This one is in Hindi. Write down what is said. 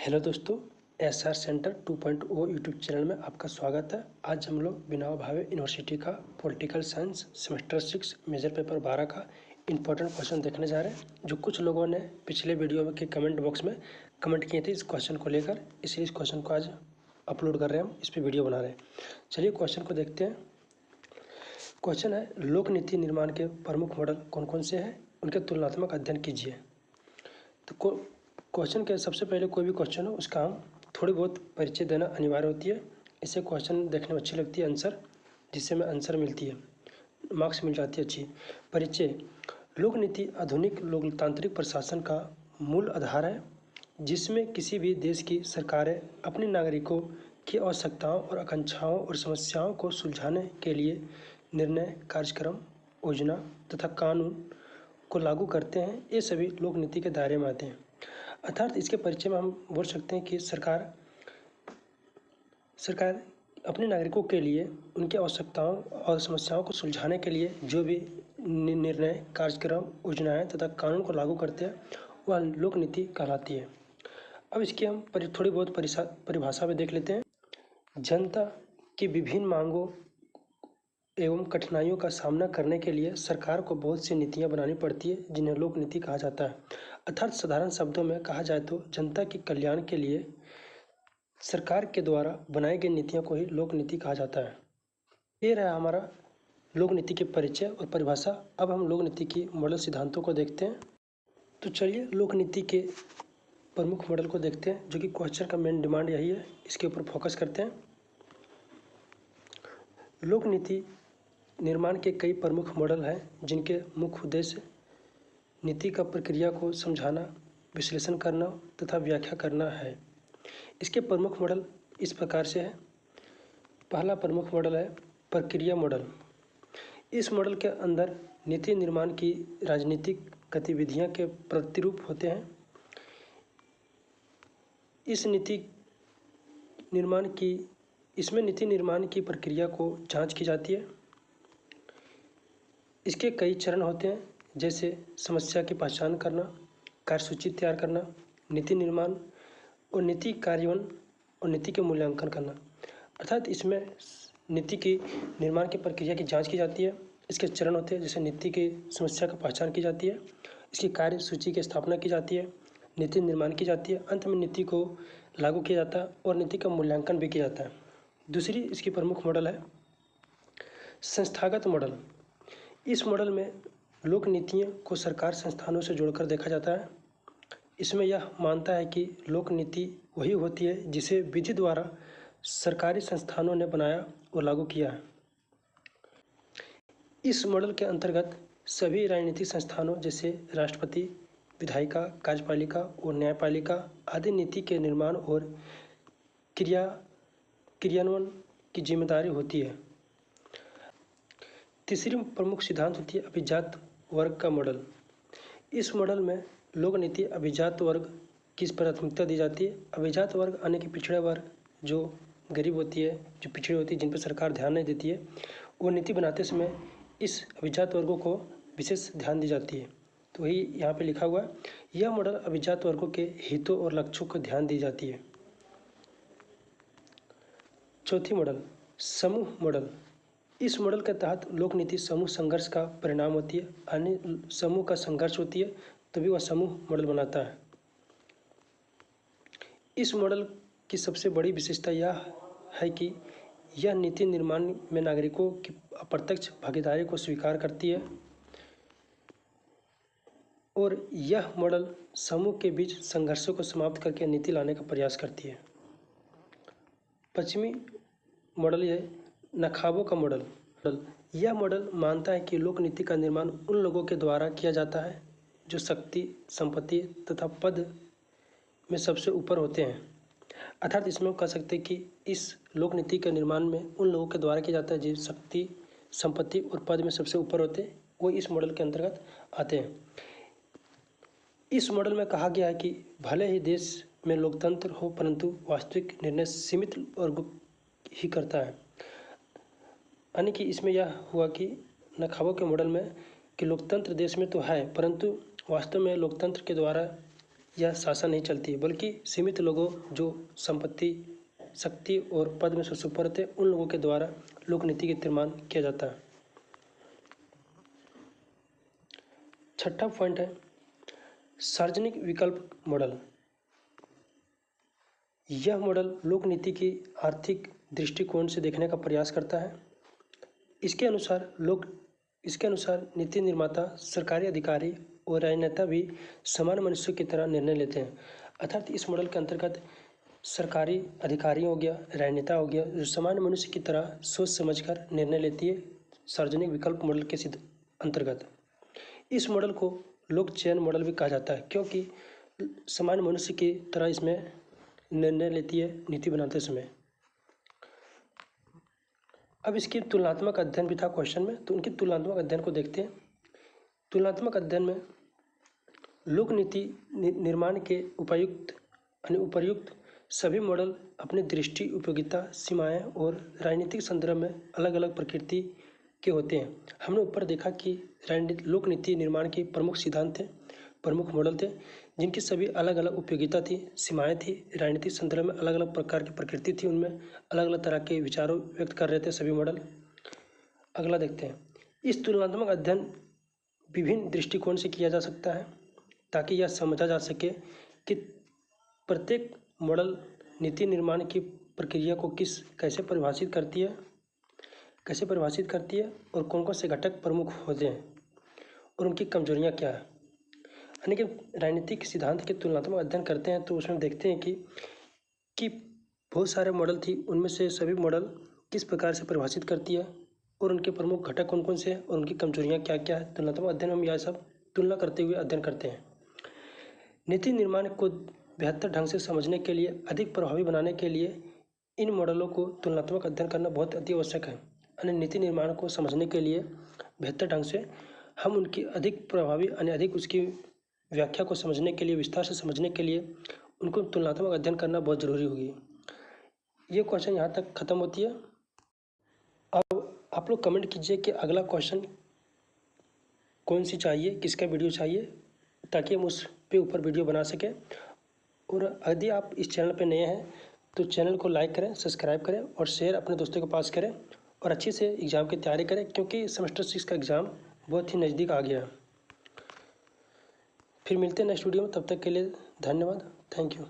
हेलो दोस्तों, एसआर सेंटर 2.0 यूट्यूब चैनल में आपका स्वागत है। आज हम लोग विनोबा भावे यूनिवर्सिटी का political science semester 6 major paper 12 का इम्पोर्टेंट क्वेश्चन देखने जा रहे हैं, जो कुछ लोगों ने पिछले वीडियो के कमेंट बॉक्स में कमेंट किए थे इस क्वेश्चन को लेकर। इसलिए इस क्वेश्चन को आज अपलोड कर रहे हैं, हम इस पर वीडियो बना रहे हैं। चलिए क्वेश्चन को देखते हैं। क्वेश्चन है, लोक नीति निर्माण के प्रमुख मॉडल कौन कौन से हैं, उनके तुलनात्मक अध्ययन कीजिए। तो क्वेश्चन के सबसे पहले कोई भी क्वेश्चन हो उसका हम थोड़ी बहुत परिचय देना अनिवार्य होती है। इससे क्वेश्चन देखने में अच्छी लगती है, आंसर जिससे हमें आंसर मिलती है, मार्क्स मिल जाती है अच्छी। परिचय। लोक नीति आधुनिक लोकतांत्रिक प्रशासन का मूल आधार है, जिसमें किसी भी देश की सरकारें अपने नागरिकों की आवश्यकताओं और आकांक्षाओं और समस्याओं को सुलझाने के लिए निर्णय, कार्यक्रम, योजना तथा कानून को लागू करते हैं। ये सभी लोक नीति के दायरे में आते हैं। अर्थात इसके परिचय में हम बोल सकते हैं कि सरकार अपने नागरिकों के लिए उनकी आवश्यकताओं और समस्याओं को सुलझाने के लिए जो भी निर्णय, कार्यक्रम, योजनाएं तथा कानून को लागू करते हैं वह लोक नीति कहलाती है। अब इसकी हम थोड़ी बहुत परिभाषा में देख लेते हैं। जनता की विभिन्न मांगों एवं कठिनाइयों का सामना करने के लिए सरकार को बहुत सी नीतियां बनानी पड़ती है, जिन्हें लोक नीति कहा जाता है। अर्थात साधारण शब्दों में कहा जाए तो जनता के कल्याण के लिए सरकार के द्वारा बनाई गई नीतियों को ही लोक नीति कहा जाता है। ये रहा हमारा लोक नीति के परिचय और परिभाषा। अब हम लोक नीति की मॉडल सिद्धांतों को देखते हैं। तो चलिए लोक नीति के प्रमुख मॉडल को देखते हैं, जो कि क्वेश्चन का मेन डिमांड यही है, इसके ऊपर फोकस करते हैं। लोक नीति निर्माण के कई प्रमुख मॉडल हैं, जिनके मुख्य उद्देश्य नीति का प्रक्रिया को समझाना, विश्लेषण करना तथा व्याख्या करना है। इसके प्रमुख मॉडल इस प्रकार से है। पहला प्रमुख मॉडल है प्रक्रिया मॉडल। इस मॉडल के अंदर नीति निर्माण की राजनीतिक गतिविधियां के प्रतिरूप होते हैं। इसमें नीति निर्माण की प्रक्रिया को जांच की जाती है। इसके कई चरण होते हैं, जैसे समस्या की पहचान करना, कार्यसूची तैयार करना, नीति निर्माण और नीति कार्यान्वयन और नीति के मूल्यांकन करना। अर्थात इसमें नीति की निर्माण की प्रक्रिया की जांच की जाती है। इसके चरण होते हैं, जैसे नीति की समस्या की पहचान की जाती है, इसकी कार्यसूची की स्थापना की जाती है, नीति निर्माण की जाती है, अंत में नीति को लागू किया जाता है और नीति का मूल्यांकन भी किया जाता है। दूसरी इसकी प्रमुख मॉडल है संस्थागत मॉडल। इस मॉडल में लोक नीतियों को सरकार संस्थानों से जोड़कर देखा जाता है। इसमें यह मानता है कि लोक नीति वही होती है जिसे विधि द्वारा सरकारी संस्थानों ने बनाया और लागू किया है। इस मॉडल के अंतर्गत सभी राजनीतिक संस्थानों जैसे राष्ट्रपति, विधायिका, कार्यपालिका और न्यायपालिका आदि नीति के निर्माण और क्रियान्वयन की जिम्मेदारी होती है। तीसरी प्रमुख सिद्धांत होती है अभिजात वर्ग का मॉडल। इस मॉडल में लोक नीति अभिजात वर्ग की प्राथमिकता दी जाती है। अभिजात वर्ग यानी कि पिछड़े वर्ग, जो गरीब होती है, जो पिछड़ी होती है, जिन पर सरकार ध्यान नहीं देती है, वो नीति बनाते समय इस अभिजात वर्गों को विशेष ध्यान दी जाती है। तो वही यहाँ पे लिखा हुआ है, यह मॉडल अभिजात वर्गों के हितों और लक्ष्यों को ध्यान दी जाती है। चौथी मॉडल समूह मॉडल। इस मॉडल के तहत लोक नीति समूह संघर्ष का परिणाम होती है, यानी समूह का संघर्ष होती है तभी वह समूह मॉडल बनाता है। इस मॉडल की सबसे बड़ी विशेषता यह है कि यह नीति निर्माण में नागरिकों की अप्रत्यक्ष भागीदारी को स्वीकार करती है और यह मॉडल समूह के बीच संघर्षों को समाप्त करके नीति लाने का प्रयास करती है। पश्चिमी मॉडल यह नखाबों का मॉडल। यह मॉडल मानता है कि लोक नीति का निर्माण उन लोगों के द्वारा किया जाता है जो शक्ति, संपत्ति तथा पद में सबसे ऊपर होते हैं। अर्थात इसमें कह सकते हैं कि इस लोक नीति के निर्माण में उन लोगों के द्वारा किया जाता है जो शक्ति, संपत्ति और पद में सबसे ऊपर होते हैं, वो इस मॉडल के अंतर्गत आते हैं। इस मॉडल में कहा गया है कि भले ही देश में लोकतंत्र हो, परंतु वास्तविक निर्णय सीमित वर्ग ही करता है। यानी कि इसमें यह हुआ कि नखाबों के मॉडल में कि लोकतंत्र देश में तो है, परंतु वास्तव में लोकतंत्र के द्वारा या शासन नहीं चलती, बल्कि सीमित लोगों जो संपत्ति, शक्ति और पद में सुपरत थे, उन लोगों के द्वारा लोक नीति का निर्माण किया जाता है। छठा पॉइंट है सार्वजनिक विकल्प मॉडल। यह मॉडल लोक नीति की आर्थिक दृष्टिकोण से देखने का प्रयास करता है। इसके अनुसार नीति निर्माता, सरकारी अधिकारी और राजनेता भी समान मनुष्य की तरह निर्णय लेते हैं। अर्थात इस मॉडल के अंतर्गत सरकारी अधिकारी हो गया, राजनेता हो गया, जो समान मनुष्य की तरह सोच समझकर निर्णय लेती है सार्वजनिक विकल्प मॉडल के अंतर्गत। इस मॉडल को लोक चयन मॉडल भी कहा जाता है, क्योंकि समान मनुष्य की तरह इसमें निर्णय लेती है नीति बनाते समय। अब इसकी तुलनात्मक अध्ययन भी था क्वेश्चन में, तो उनके तुलनात्मक अध्ययन को देखते हैं। तुलनात्मक अध्ययन में लोक नीति निर्माण के उपर्युक्त सभी मॉडल अपनी दृष्टि, उपयोगिता, सीमाएं और राजनीतिक संदर्भ में अलग अलग प्रकृति के होते हैं। हमने ऊपर देखा कि लोक नीति निर्माण के प्रमुख सिद्धांत थे, प्रमुख मॉडल थे, जिनकी सभी अलग अलग उपयोगिता थी, सीमाएं थी, राजनीतिक संदर्भ में अलग अलग प्रकार की प्रकृति थी, उनमें अलग अलग तरह के विचारों व्यक्त कर रहे थे सभी मॉडल। अगला देखते हैं। इस तुलनात्मक अध्ययन विभिन्न दृष्टिकोण से किया जा सकता है, ताकि यह समझा जा सके कि प्रत्येक मॉडल नीति निर्माण की प्रक्रिया को कैसे परिभाषित करती है और कौन कौन से घटक प्रमुख होते हैं और उनकी कमजोरियां क्या है। यानी कि राजनीतिक सिद्धांत के तुलनात्मक अध्ययन करते हैं तो उसमें देखते हैं कि बहुत सारे मॉडल थी, उनमें से सभी मॉडल किस प्रकार से परिभाषित करती है और उनके प्रमुख घटक कौन कौन से हैं और उनकी कमजोरियां क्या क्या है। तुलनात्मक अध्ययन में हम यह सब तुलना करते हुए अध्ययन करते हैं। नीति निर्माण को बेहतर ढंग से समझने के लिए, अधिक प्रभावी बनाने के लिए इन मॉडलों को तुलनात्मक अध्ययन करना बहुत अति आवश्यक है। यानी नीति निर्माण को समझने के लिए बेहतर ढंग से हम उनकी अधिक प्रभावी अधिक उसकी व्याख्या को समझने के लिए, विस्तार से समझने के लिए उनको तुलनात्मक अध्ययन करना बहुत ज़रूरी होगी। ये क्वेश्चन यहाँ तक ख़त्म होती है। अब आप लोग कमेंट कीजिए कि अगला क्वेश्चन कौन सी चाहिए, किसका वीडियो चाहिए, ताकि हम उस पे ऊपर वीडियो बना सकें। और यदि आप इस चैनल पे नए हैं तो चैनल को लाइक करें, सब्सक्राइब करें और शेयर अपने दोस्तों के पास करें और अच्छे से एग्ज़ाम की तैयारी करें, क्योंकि सेमेस्टर 6 का एग्ज़ाम बहुत ही नज़दीक आ गया है। फिर मिलते हैं नेक्स्ट वीडियो में, तब तक के लिए धन्यवाद। Thank you.